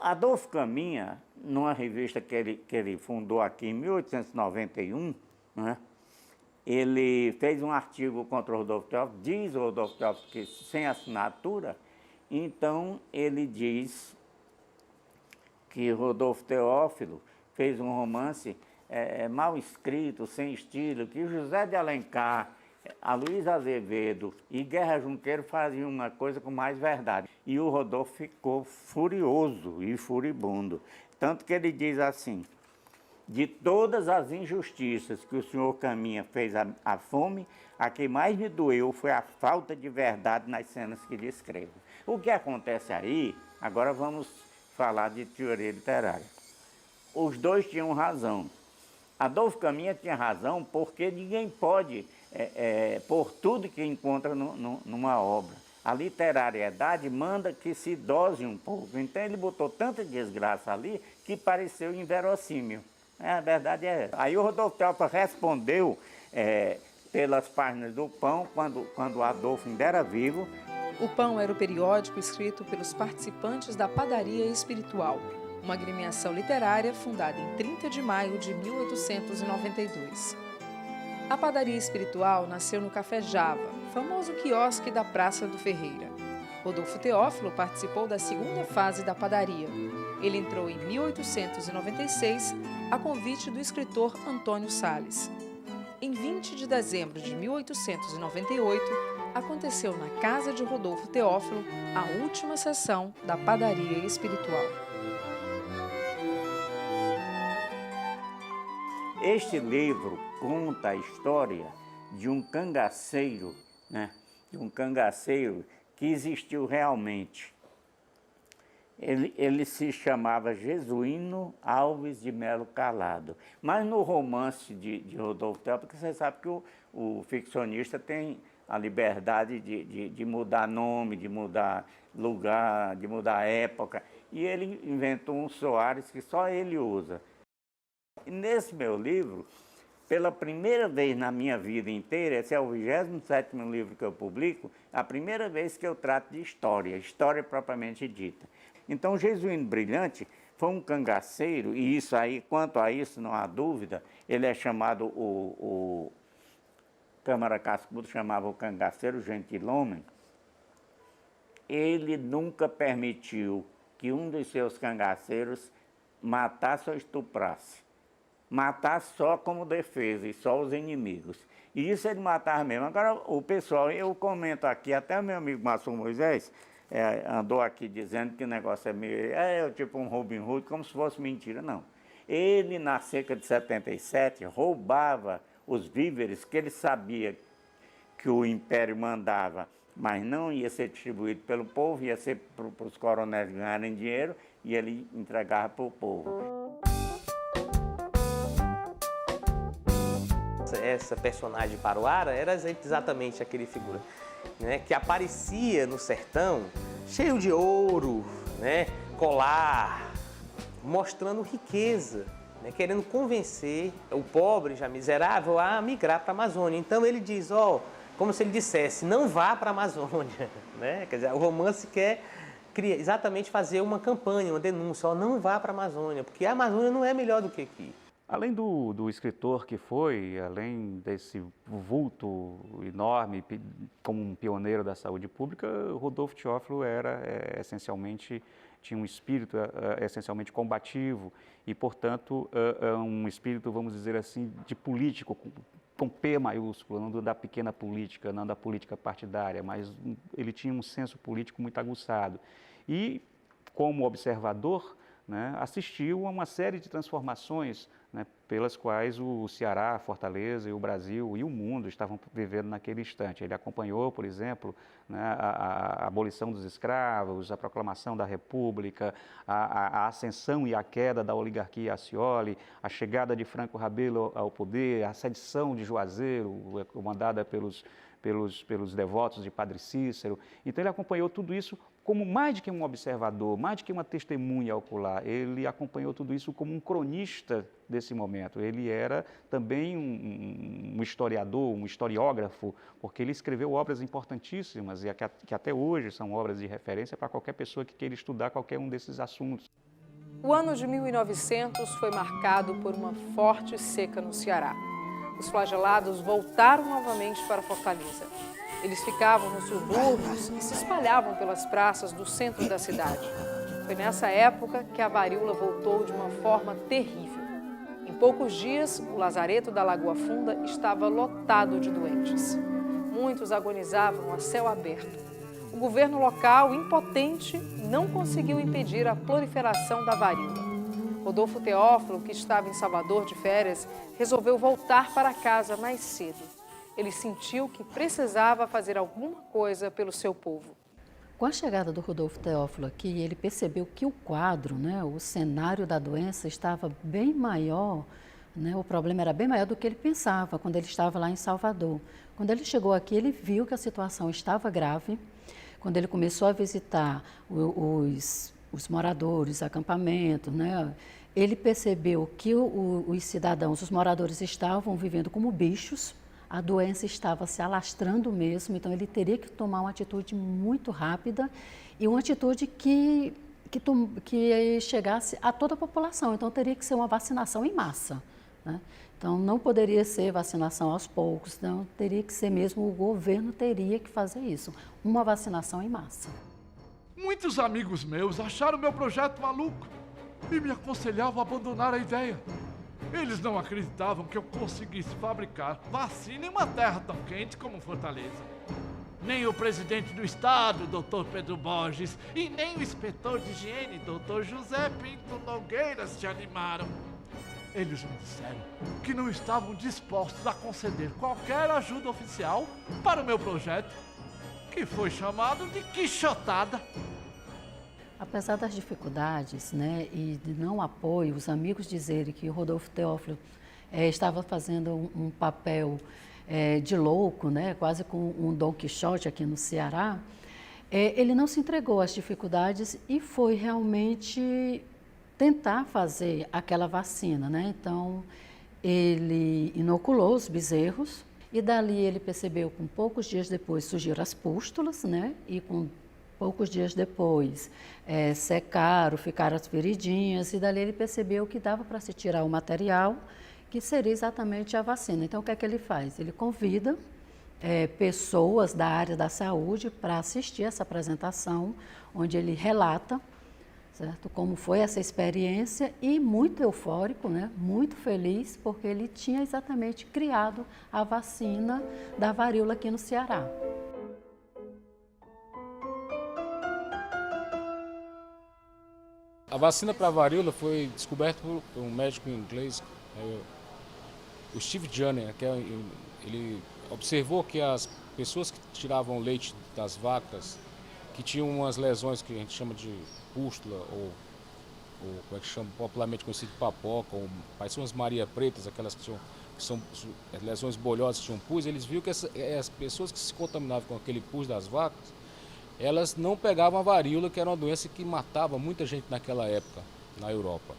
Adolfo Caminha, numa revista que ele fundou aqui em 1891, né, ele fez um artigo contra o Rodolfo Teófilo, diz o Rodolfo Teófilo que sem assinatura, então ele diz que Rodolfo Teófilo fez um romance mal escrito, sem estilo, que José de Alencar, a Luísa Azevedo e Guerra Junqueiro faziam uma coisa com mais verdade. E o Rodolfo ficou furioso e furibundo. Tanto que ele diz assim, de todas as injustiças que o senhor Caminha fez à fome, a que mais me doeu foi a falta de verdade nas cenas que descrevo. O que acontece aí, agora vamos falar de teoria literária. Os dois tinham razão. Adolfo Caminha tinha razão porque ninguém pode por tudo que encontra numa obra. A literariedade manda que se dose um pouco. Então ele botou tanta desgraça ali que pareceu inverossímil. A verdade é essa. Aí o Rodolfo Teófilo respondeu pelas páginas do Pão, quando o Adolfo ainda era vivo.
O Pão era o periódico escrito pelos participantes da Padaria Espiritual, uma agremiação literária fundada em 30 de maio de 1892. A Padaria Espiritual nasceu no Café Java, famoso quiosque da Praça do Ferreira. Rodolfo Teófilo participou da segunda fase da padaria. Ele entrou em 1896 a convite do escritor Antônio Sales. Em 20 de dezembro de 1898, aconteceu na casa de Rodolfo Teófilo a última sessão da Padaria Espiritual.
Este livro conta a história de um cangaceiro, né? De um cangaceiro que existiu realmente. Ele se chamava Jesuíno Alves de Melo Calado. Mas no romance de Rodolfo Teófilo, porque você sabe que o ficcionista tem a liberdade de mudar nome, de mudar lugar, de mudar época. E ele inventou um Soares que só ele usa. E nesse meu livro, pela primeira vez na minha vida inteira, esse é o 27º livro que eu publico, a primeira vez que eu trato de história propriamente dita. Então, o Jesuíno Brilhante foi um cangaceiro, e isso aí, quanto a isso, não há dúvida, ele é chamado, o Câmara Cascudo chamava o cangaceiro gentilhomem. Ele nunca permitiu que um dos seus cangaceiros matasse ou estuprasse. Matar só como defesa e só os inimigos. E isso ele matava mesmo. Agora, o pessoal, eu comento aqui, até o meu amigo Márcio Moisés andou aqui dizendo que o negócio é meio, tipo um Robin Hood, como se fosse mentira. Não. Ele, na seca de 77, roubava os víveres que ele sabia que o Império mandava, mas não ia ser distribuído pelo povo, ia ser para os coronéis ganharem dinheiro, e ele entregava para o povo.
Essa personagem Paruara era exatamente aquele figura, né, que aparecia no sertão cheio de ouro, né, colar, mostrando riqueza, né, querendo convencer o pobre, já miserável, a migrar para a Amazônia. Então ele diz, como se ele dissesse, não vá para a Amazônia. Né? Quer dizer, o romance quer exatamente fazer uma campanha, uma denúncia, não vá para a Amazônia, porque a Amazônia não é melhor do que aqui.
Além do escritor que foi, além desse vulto enorme como um pioneiro da saúde pública, Rodolfo Teófilo essencialmente, tinha um espírito essencialmente combativo e, portanto, um espírito, vamos dizer assim, de político, com P maiúsculo, não da pequena política, não da política partidária, mas ele tinha um senso político muito aguçado. E, como observador, né, assistiu a uma série de transformações, né, pelas quais o Ceará, Fortaleza e o Brasil e o mundo estavam vivendo naquele instante. Ele acompanhou, por exemplo, né, a abolição dos escravos, a proclamação da República, a ascensão e a queda da oligarquia Ascioli, a chegada de Franco Rabelo ao poder, a sedição de Juazeiro, comandada pelos devotos de Padre Cícero. Então ele acompanhou tudo isso como mais do que um observador, mais do que uma testemunha ocular. Ele acompanhou tudo isso como um cronista desse momento. Ele era também um historiador, um historiógrafo, porque ele escreveu obras importantíssimas e que até hoje são obras de referência para qualquer pessoa que queira estudar qualquer um desses assuntos.
O ano de 1900 foi marcado por uma forte seca no Ceará. Os flagelados voltaram novamente para Fortaleza. Eles ficavam nos subúrbios e se espalhavam pelas praças do centro da cidade. Foi nessa época que a varíola voltou de uma forma terrível. Em poucos dias, o lazareto da Lagoa Funda estava lotado de doentes. Muitos agonizavam a céu aberto. O governo local, impotente, não conseguiu impedir a proliferação da varíola. Rodolfo Teófilo, que estava em Salvador de férias, resolveu voltar para casa mais cedo. Ele sentiu que precisava fazer alguma coisa pelo seu povo.
Com a chegada do Rodolfo Teófilo aqui, ele percebeu que o quadro, né, o cenário da doença estava bem maior, né, o problema era bem maior do que ele pensava quando ele estava lá em Salvador. Quando ele chegou aqui, ele viu que a situação estava grave. Quando ele começou a visitar os moradores, acampamentos, né, ele percebeu que os cidadãos, os moradores estavam vivendo como bichos. A doença estava se alastrando mesmo, então ele teria que tomar uma atitude muito rápida e uma atitude que chegasse a toda a população. Então teria que ser uma vacinação em massa, né? Então não poderia ser vacinação aos poucos, não, teria que ser mesmo, o governo teria que fazer isso, uma vacinação em massa.
Muitos amigos meus acharam meu projeto maluco e me aconselhavam a abandonar a ideia. Eles não acreditavam que eu conseguisse fabricar vacina em uma terra tão quente como Fortaleza. Nem o presidente do estado, Dr. Pedro Borges, e nem o inspetor de higiene, Dr. José Pinto Nogueira, se animaram. Eles me disseram que não estavam dispostos a conceder qualquer ajuda oficial para o meu projeto, que foi chamado de quixotada.
Apesar das dificuldades, né, e de não apoio, os amigos dizerem que o Rodolfo Teófilo estava fazendo um papel de louco, né, quase com um Dom Quixote aqui no Ceará, ele não se entregou às dificuldades e foi realmente tentar fazer aquela vacina, né? Então, ele inoculou os bezerros e dali ele percebeu que poucos dias depois surgiram as pústulas, né? E com poucos dias depois secaram, ficaram as feridinhas e dali ele percebeu que dava para se tirar o material que seria exatamente a vacina. Então, o que é que ele faz? Ele convida pessoas da área da saúde para assistir essa apresentação, onde ele relata, certo, como foi essa experiência e muito eufórico, né? Muito feliz, porque ele tinha exatamente criado a vacina da varíola aqui no Ceará.
A vacina para a varíola foi descoberta por um médico inglês, o Steve Jenner, que ele observou que as pessoas que tiravam leite das vacas, que tinham umas lesões que a gente chama de pústula, ou como é que chama, popularmente conhecido de papoca, ou pareciam umas Maria Pretas, aquelas que são lesões bolhosas que tinham pus, eles viram que as pessoas que se contaminavam com aquele pus das vacas, elas não pegavam a varíola, que era uma doença que matava muita gente naquela época, na Europa.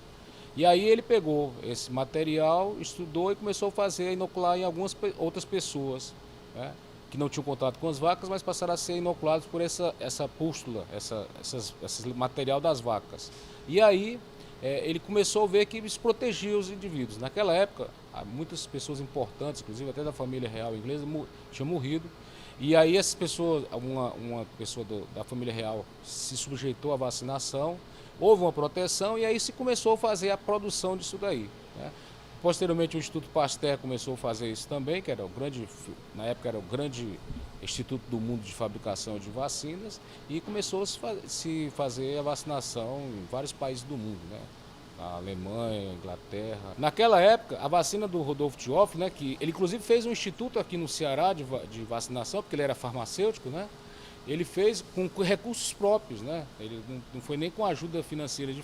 E aí ele pegou esse material, estudou e começou a inocular em algumas outras pessoas, né, que não tinham contato com as vacas, mas passaram a ser inoculados por essa pústula, esse material das vacas. E aí ele começou a ver que isso protegia os indivíduos. Naquela época, muitas pessoas importantes, inclusive até da família real inglesa, tinham morrido. E aí essas pessoas, uma pessoa da família real se sujeitou à vacinação, houve uma proteção e aí se começou a fazer a produção disso daí, né? Posteriormente o Instituto Pasteur começou a fazer isso também, que era na época era o grande instituto do mundo de fabricação de vacinas, e começou a se fazer a vacinação em vários países do mundo, né? A Alemanha, a Inglaterra. Naquela época, a vacina do Rodolfo Teófilo, né, que ele inclusive fez um instituto aqui no Ceará de vacinação, porque ele era farmacêutico, né? Ele fez com recursos próprios, né? Ele não foi nem com ajuda financeira.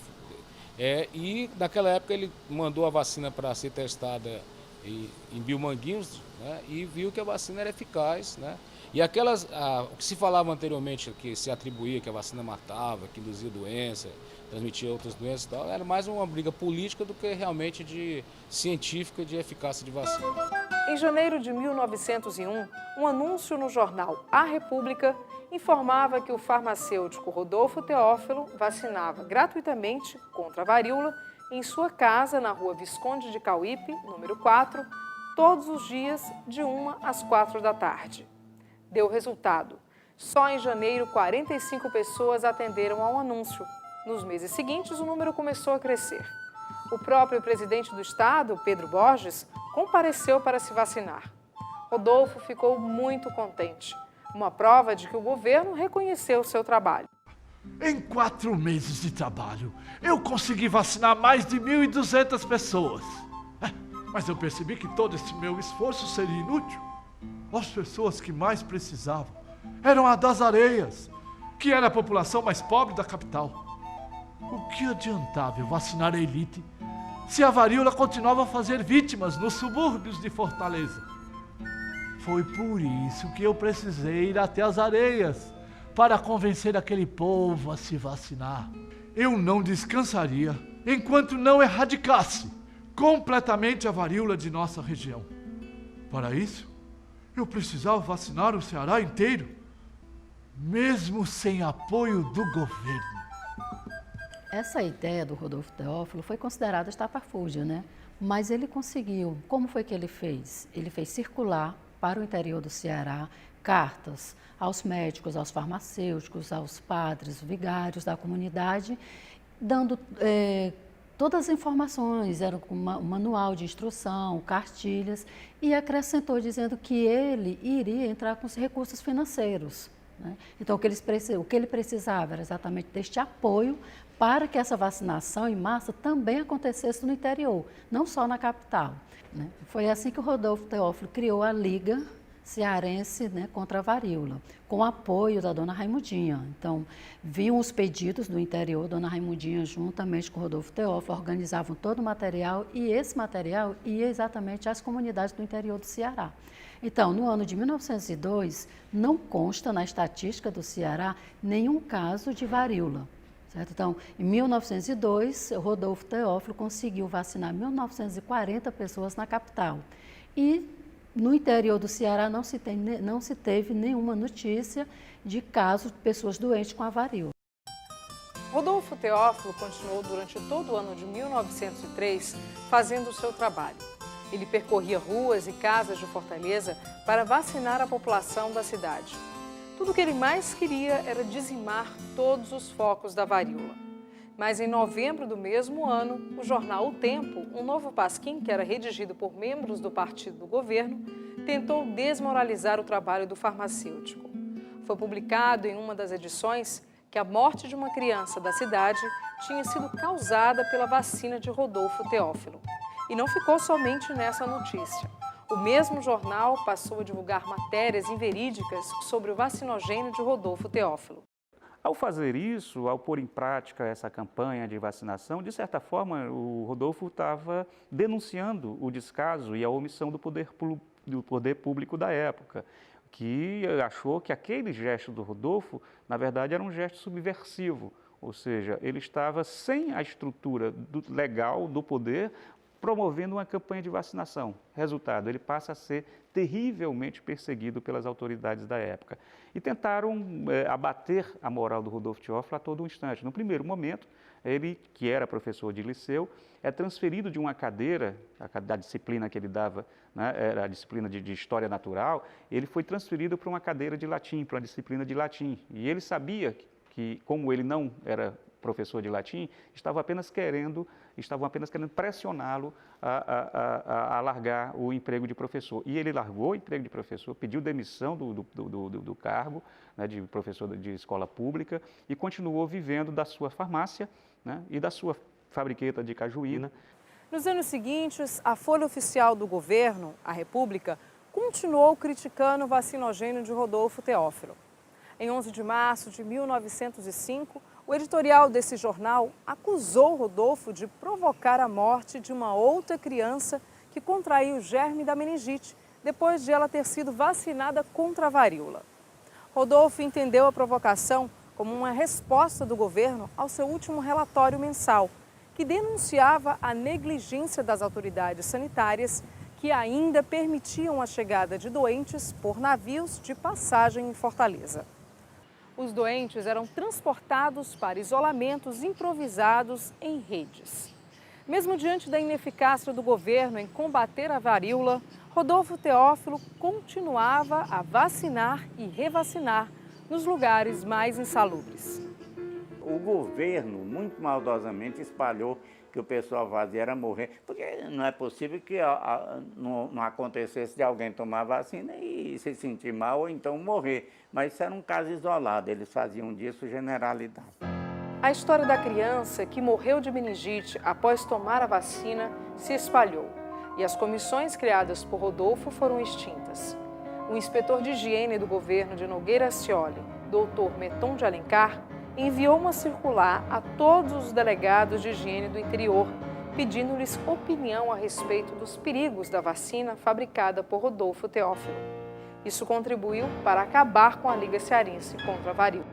E naquela época ele mandou a vacina para ser testada em Biomanguinhos, né? E viu que a vacina era eficaz, né? E o que se falava anteriormente, que se atribuía que a vacina matava, que induzia doença, transmitia outras doenças e tal, era mais uma briga política do que realmente científica de eficácia de vacina.
Em janeiro de 1901, um anúncio no jornal A República informava que o farmacêutico Rodolfo Teófilo vacinava gratuitamente contra a varíola em sua casa na rua Visconde de Cauípe, número 4, todos os dias de 1 às 4 da tarde. Deu resultado. Só em janeiro, 45 pessoas atenderam ao anúncio. Nos meses seguintes, o número começou a crescer. O próprio presidente do estado, Pedro Borges, compareceu para se vacinar. Rodolfo ficou muito contente. Uma prova de que o governo reconheceu o seu trabalho.
Em 4 meses de trabalho, eu consegui vacinar mais de 1.200 pessoas. Mas eu percebi que todo esse meu esforço seria inútil. As pessoas que mais precisavam eram as das areias, que era a população mais pobre da capital. O que adiantava eu vacinar a elite se a varíola continuava a fazer vítimas nos subúrbios de Fortaleza? Foi por isso que eu precisei ir até as areias para convencer aquele povo a se vacinar. Eu não descansaria enquanto não erradicasse completamente a varíola de nossa região. Para isso, eu precisava vacinar o Ceará inteiro, mesmo sem apoio do governo.
Essa ideia do Rodolfo Teófilo foi considerada estapafúrdia, né? Mas ele conseguiu. Como foi que ele fez? Ele fez circular para o interior do Ceará cartas aos médicos, aos farmacêuticos, aos padres, vigários da comunidade, dando todas as informações, era um manual de instrução, cartilhas, e acrescentou dizendo que ele iria entrar com os recursos financeiros, né? Então, o que ele precisava era exatamente deste apoio para que essa vacinação em massa também acontecesse no interior, não só na capital, né? Foi assim que o Rodolfo Teófilo criou a Liga Cearense, né, contra a varíola, com o apoio da dona Raimundinha. Então, vinham os pedidos do interior, dona Raimundinha, juntamente com o Rodolfo Teófilo, organizavam todo o material e esse material ia exatamente às comunidades do interior do Ceará. Então, no ano de 1902, não consta na estatística do Ceará nenhum caso de varíola. Certo? Então, em 1902, Rodolfo Teófilo conseguiu vacinar 1.940 pessoas na capital. E no interior do Ceará não se teve nenhuma notícia de casos de pessoas doentes com a varíola.
Rodolfo Teófilo continuou durante todo o ano de 1903 fazendo o seu trabalho. Ele percorria ruas e casas de Fortaleza para vacinar a população da cidade. Tudo o que ele mais queria era dizimar todos os focos da varíola. Mas em novembro do mesmo ano, o jornal O Tempo, um novo pasquim que era redigido por membros do partido do governo, tentou desmoralizar o trabalho do farmacêutico. Foi publicado em uma das edições que a morte de uma criança da cidade tinha sido causada pela vacina de Rodolfo Teófilo. E não ficou somente nessa notícia. O mesmo jornal passou a divulgar matérias inverídicas sobre o vacinogênio de Rodolfo Teófilo.
Ao fazer isso, ao pôr em prática essa campanha de vacinação, de certa forma, o Rodolfo estava denunciando o descaso e a omissão do poder público da época, que achou que aquele gesto do Rodolfo, na verdade, era um gesto subversivo, ou seja, ele estava sem a estrutura legal do poder, promovendo uma campanha de vacinação. Resultado, ele passa a ser terrivelmente perseguido pelas autoridades da época. E tentaram abater a moral do Rodolfo Teófilo a todo instante. No primeiro momento, ele, que era professor de liceu, é transferido de uma cadeira, da disciplina que ele dava, né, era a disciplina de História Natural, ele foi transferido para uma cadeira de latim, para uma disciplina de latim. E ele sabia que, como ele não era professor de latim, estavam apenas querendo pressioná-lo a largar o emprego de professor. E ele largou o emprego de professor, pediu demissão do cargo, né, de professor de escola pública e continuou vivendo da sua farmácia, né, e da sua fabriqueta de cajuína.
Nos anos seguintes, a Folha Oficial do Governo, a República, continuou criticando o vacinogênio de Rodolfo Teófilo. Em 11 de março de 1905, o editorial desse jornal acusou Rodolfo de provocar a morte de uma outra criança que contraiu o germe da meningite, depois de ela ter sido vacinada contra a varíola. Rodolfo entendeu a provocação como uma resposta do governo ao seu último relatório mensal, que denunciava a negligência das autoridades sanitárias que ainda permitiam a chegada de doentes por navios de passagem em Fortaleza. Os doentes eram transportados para isolamentos improvisados em redes. Mesmo diante da ineficácia do governo em combater a varíola, Rodolfo Teófilo continuava a vacinar e revacinar nos lugares mais insalubres.
O governo, muito maldosamente, espalhou que o pessoal fazia era morrer, porque não é possível que não acontecesse de alguém tomar vacina e se sentir mal ou então morrer. Mas isso era um caso isolado, eles faziam disso generalidade.
A história da criança que morreu de meningite após tomar a vacina se espalhou e as comissões criadas por Rodolfo foram extintas. O inspetor de higiene do governo de Nogueira Scioli, Dr. Meton de Alencar, enviou uma circular a todos os delegados de higiene do interior, pedindo-lhes opinião a respeito dos perigos da vacina fabricada por Rodolfo Teófilo. Isso contribuiu para acabar com a Liga Cearense contra a varíola.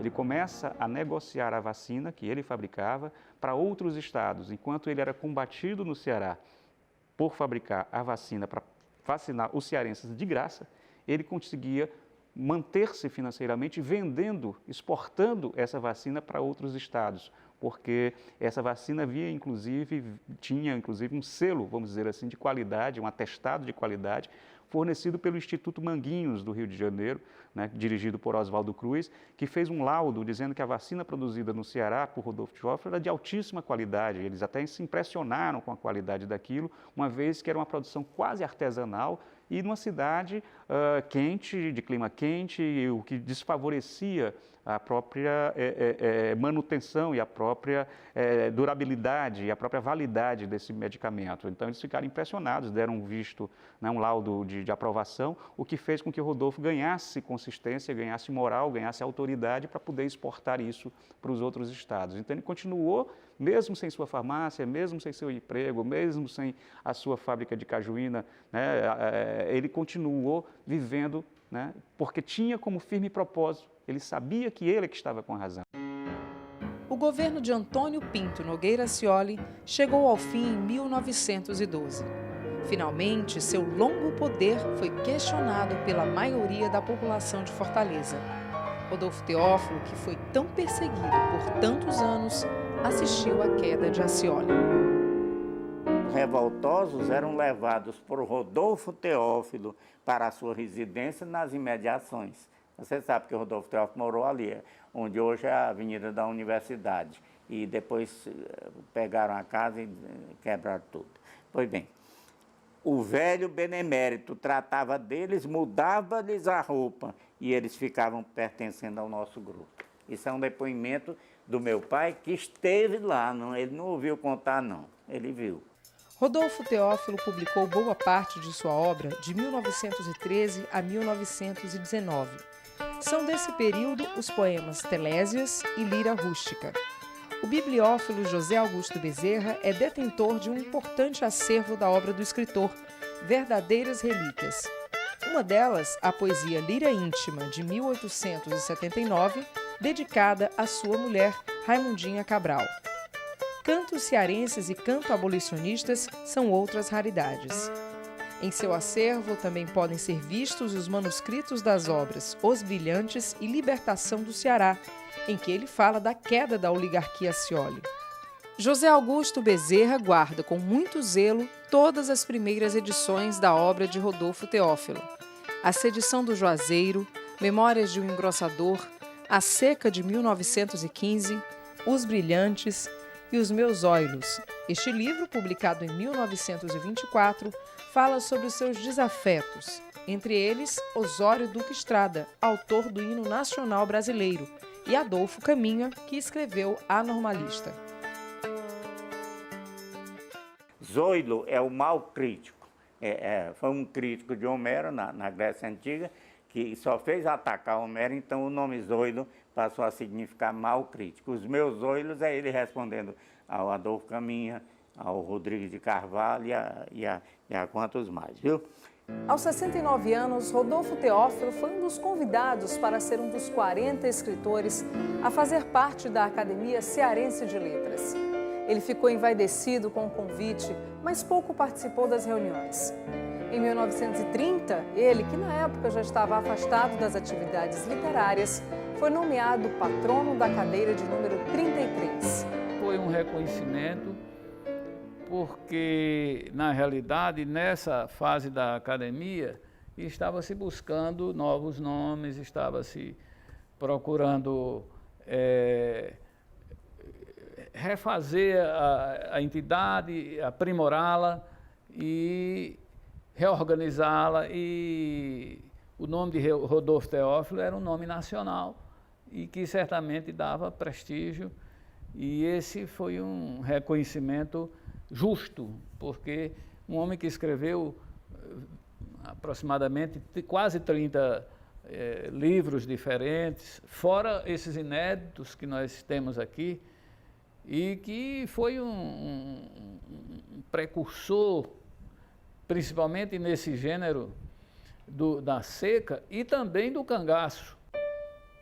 Ele começa a negociar a vacina que ele fabricava para outros estados, enquanto ele era combatido no Ceará por fabricar a vacina para vacinar os cearenses de graça, ele conseguia manter-se financeiramente vendendo, exportando essa vacina para outros estados, porque essa vacina tinha inclusive um selo, vamos dizer assim, de qualidade, um atestado de qualidade, fornecido pelo Instituto Manguinhos do Rio de Janeiro, né, dirigido por Oswaldo Cruz, que fez um laudo dizendo que a vacina produzida no Ceará por Rodolfo Teófilo era de altíssima qualidade. Eles até se impressionaram com a qualidade daquilo, uma vez que era uma produção quase artesanal e numa cidade quente, de clima quente, o que desfavorecia a própria manutenção e a própria durabilidade e a própria validade desse medicamento. Então, eles ficaram impressionados, deram um visto, né, um laudo de aprovação, o que fez com que o Rodolfo ganhasse consistência, ganhasse moral, ganhasse autoridade para poder exportar isso para os outros estados. Então, ele continuou, mesmo sem sua farmácia, mesmo sem seu emprego, mesmo sem a sua fábrica de cajuína, né, ele continuou vivendo, né, porque tinha como firme propósito, ele sabia que ele é que estava com a razão.
O governo de Antônio Pinto Nogueira Scioli chegou ao fim em 1912. Finalmente, seu longo poder foi questionado pela maioria da população de Fortaleza. Rodolfo Teófilo, que foi tão perseguido por tantos anos, assistiu à queda de Scioli.
Revoltosos eram levados por Rodolfo Teófilo para a sua residência nas imediações. Você sabe que o Rodolfo Teófilo morou ali, onde hoje é a Avenida da Universidade. E depois pegaram a casa e quebraram tudo. Pois bem, o velho benemérito tratava deles, mudava-lhes a roupa e eles ficavam pertencendo ao nosso grupo. Isso é um depoimento do meu pai que esteve lá, ele não ouviu contar não, ele viu.
Rodolfo Teófilo publicou boa parte de sua obra de 1913 a 1919. São desse período os poemas Telésias e Lira Rústica. O bibliófilo José Augusto Bezerra é detentor de um importante acervo da obra do escritor, verdadeiras relíquias. Uma delas, a poesia Lira Íntima, de 1879, dedicada à sua mulher, Raimundinha Cabral. Cantos cearenses e canto abolicionistas são outras raridades. Em seu acervo também podem ser vistos os manuscritos das obras Os Brilhantes e Libertação do Ceará, em que ele fala da queda da oligarquia Scioli. José Augusto Bezerra guarda com muito zelo todas as primeiras edições da obra de Rodolfo Teófilo. A Sedição do Juazeiro, Memórias de um Engrossador, A Seca de 1915, Os Brilhantes e Os Meus Óilos. Este livro, publicado em 1924, fala sobre os seus desafetos, entre eles Osório Duque Estrada, autor do hino nacional brasileiro, e Adolfo Caminha, que escreveu A Normalista.
Zoilo é o mal crítico. Foi um crítico de Homero na Grécia Antiga, que só fez atacar Homero, então o nome Zoilo passou a significar mal crítico. Os meus zoilos é ele respondendo ao Adolfo Caminha, ao Rodrigues de Carvalho e a quantos mais, viu?
Aos 69 anos, Rodolfo Teófilo foi um dos convidados para ser um dos 40 escritores a fazer parte da Academia Cearense de Letras. Ele ficou envaidecido com o convite, mas pouco participou das reuniões. Em 1930, ele, que na época já estava afastado das atividades literárias, foi nomeado patrono da cadeira de número 33.
Foi um reconhecimento porque, na realidade, nessa fase da academia, estava-se buscando novos nomes, estava-se procurando refazer a entidade, aprimorá-la e reorganizá-la, e o nome de Rodolfo Teófilo era um nome nacional e que certamente dava prestígio, e esse foi um reconhecimento justo, porque um homem que escreveu aproximadamente quase 30 livros diferentes, fora esses inéditos que nós temos aqui, e que foi um precursor, principalmente nesse gênero da seca e também do cangaço.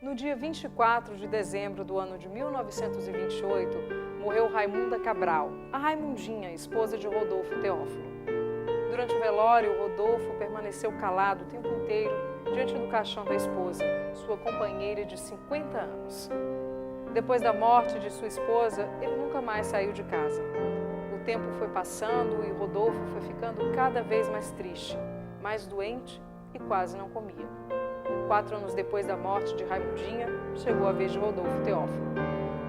No dia 24 de dezembro do ano de 1928, morreu Raimunda Cabral, a Raimundinha, esposa de Rodolfo Teófilo. Durante o velório, Rodolfo permaneceu calado o tempo inteiro diante do caixão da esposa, sua companheira de 50 anos. Depois da morte de sua esposa, ele nunca mais saiu de casa. O tempo foi passando e Rodolfo foi ficando cada vez mais triste, mais doente e quase não comia. 4 anos depois da morte de Raimundinha, chegou a vez de Rodolfo Teófilo.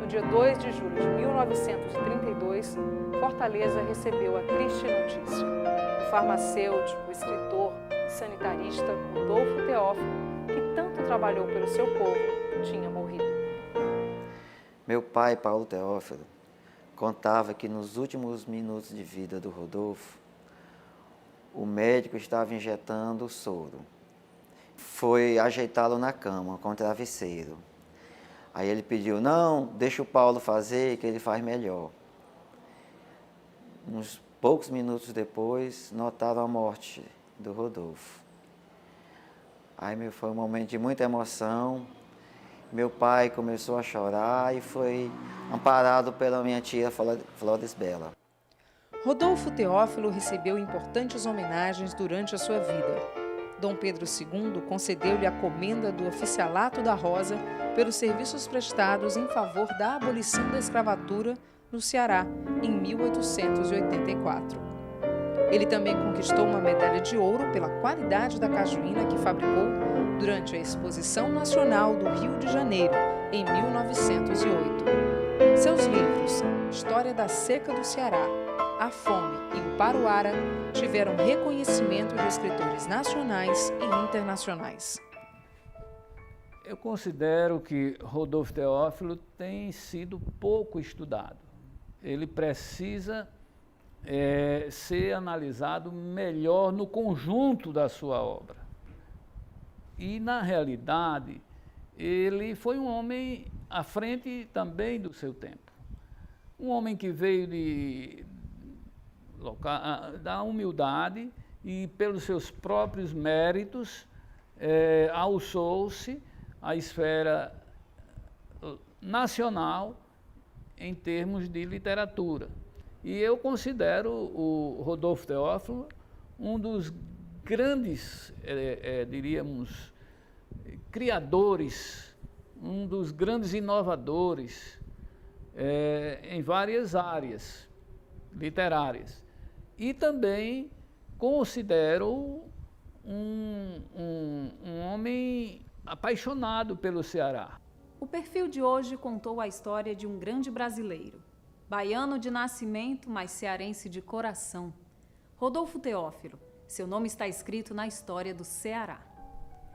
No dia 2 de julho de 1932, Fortaleza recebeu a triste notícia. O farmacêutico, escritor e sanitarista Rodolfo Teófilo, que tanto trabalhou pelo seu povo, tinha morrido.
Meu pai, Paulo Teófilo, contava que nos últimos minutos de vida do Rodolfo, o médico estava injetando soro. Foi ajeitá-lo na cama, com o travesseiro. Aí ele pediu, não, deixa o Paulo fazer, que ele faz melhor. Uns poucos minutos depois, notaram a morte do Rodolfo. Aí foi um momento de muita emoção. Meu pai começou a chorar e foi amparado pela minha tia Flores Bela.
Rodolfo Teófilo recebeu importantes homenagens durante a sua vida. Dom Pedro II concedeu-lhe a comenda do Oficialato da Rosa pelos serviços prestados em favor da abolição da escravatura no Ceará, em 1884. Ele também conquistou uma medalha de ouro pela qualidade da cajuína que fabricou durante a Exposição Nacional do Rio de Janeiro, em 1908. Seus livros, História da Seca do Ceará, A Fome e o Paruara, tiveram reconhecimento de escritores nacionais e internacionais.
Eu considero que Rodolfo Teófilo tem sido pouco estudado. Ele precisa ser analisado melhor no conjunto da sua obra. E, na realidade, ele foi um homem à frente também do seu tempo. Um homem que veio da humildade e, pelos seus próprios méritos, alçou-se à esfera nacional em termos de literatura. E eu considero o Rodolfo Teófilo um dos grandes, diríamos, criadores, um dos grandes inovadores em várias áreas literárias. E também considero um homem apaixonado pelo Ceará.
O perfil de hoje contou a história de um grande brasileiro, baiano de nascimento, mas cearense de coração. Rodolfo Teófilo, seu nome está escrito na história do Ceará.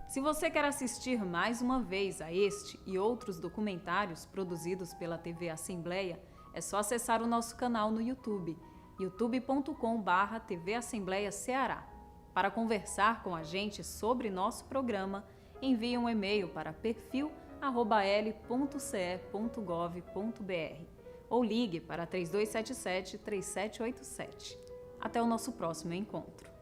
Se você quer assistir mais uma vez a este e outros documentários produzidos pela TV Assembleia, é só acessar o nosso canal no YouTube, youtube.com/TV Assembleia Ceará. Para conversar com a gente sobre nosso programa, envie um e-mail para perfil@l.ce.gov.br ou ligue para 3277-3787. Até o nosso próximo encontro.